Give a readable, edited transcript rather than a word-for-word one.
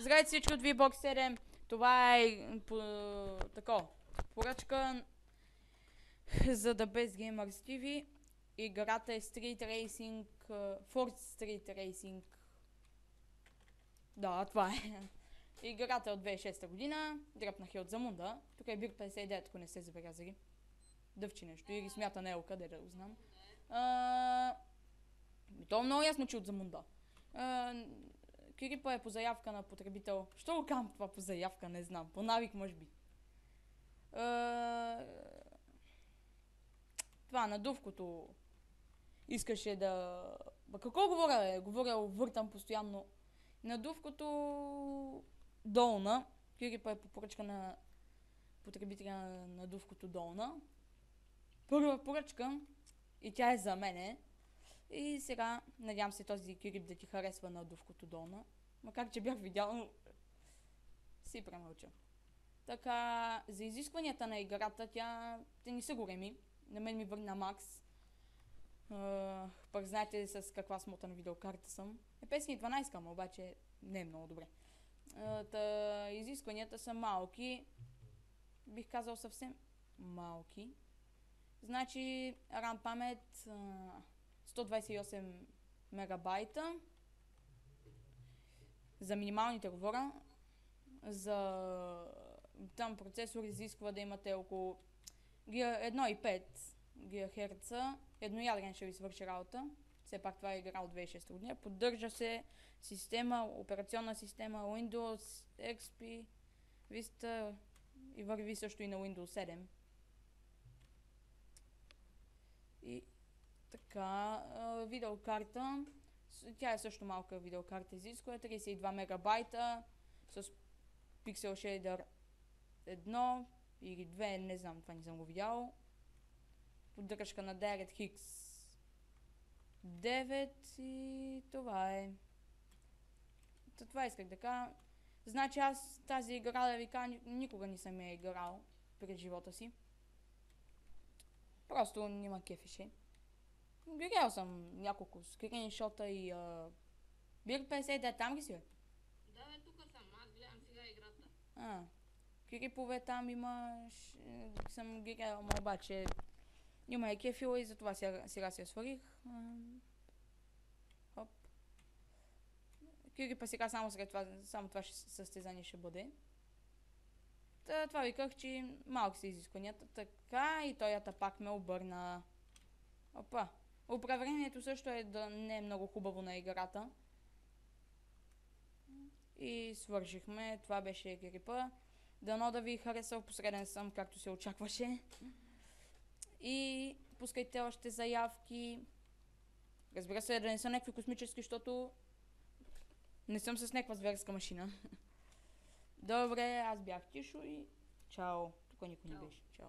Здравейте всички от VBOX 7. Това е поръчка за The Best Gamers TV. Играта е Street Racing, Forza Street Racing. Да, това е. Играта е от 2006 година. Дръпнах я от Замунда. Тук е Бир 59, ако не сте забелязали. Дъвчи нещо. Или смята Нел, къде да го знам. То е много ясно, че от Замунда. Кирипа е по заявка на потребител. Що го казвам това по заявка? Не знам. По навик, може би. Това надувкото искаше да... Какво говоря, бе? Говоря, въртам постоянно. Надувкото долна. Кирипа е по поръчка на потребителя на надувкото долна. Първа поръчка. И тя е за мене. И сега, надявам се този Кирип да ти харесва надувкото долна. Макар че бях видял, си премълча. Така, за изискванията на играта, те не са големи. На мен ми върна макс. Пък знаете с каква смотана видеокарта съм. 512 кама, обаче не е много добре. Изискванията са малки. Бих казал съвсем малки. Значи, RAM памет 128 мегабайта. За минималните говоря. За там процесор изисква да имате около 1,5 ГГц. Едноядрен ще ви свърши работа. Все пак това е игра от 2006 година. Поддържа се операционна система Windows XP, Vista и върви също и на Windows 7. И така, видеокарта. Тя е също малка видеокарта, изисква 32 мегабайта с Pixel Shader 1 или 2, не знам, това не съм го видял. Поддръжка на DirectX 9 и това е. Това исках да кажа. Значи аз тази игра, да ви кажа, никога не съм я играл пред живота си. Просто няма кефеше. Гледал съм няколко скриншота и Бир 59, там ли си, бе? Да, бе, тук съм. Аз гледам сега играта. Крипове там имаш... съм гледал, обаче няма е кефила и затова сега се я сварих. Хоп. Крипа сега само това състезание ще бъде. Това ви казах, че малко са изискванията. Така и тоята пак ме обърна. Опа. Управлението също да не е много хубаво на играта. И свършихме. Това беше грипа. Дано да ви харесал. Посреден съм, както се очакваше. И пускайте още заявки. Разбира се, да не са някакви космически, защото не съм с някаква зверска машина. Добре, аз бях Тишо и чао. Тук никой не беше. Чао.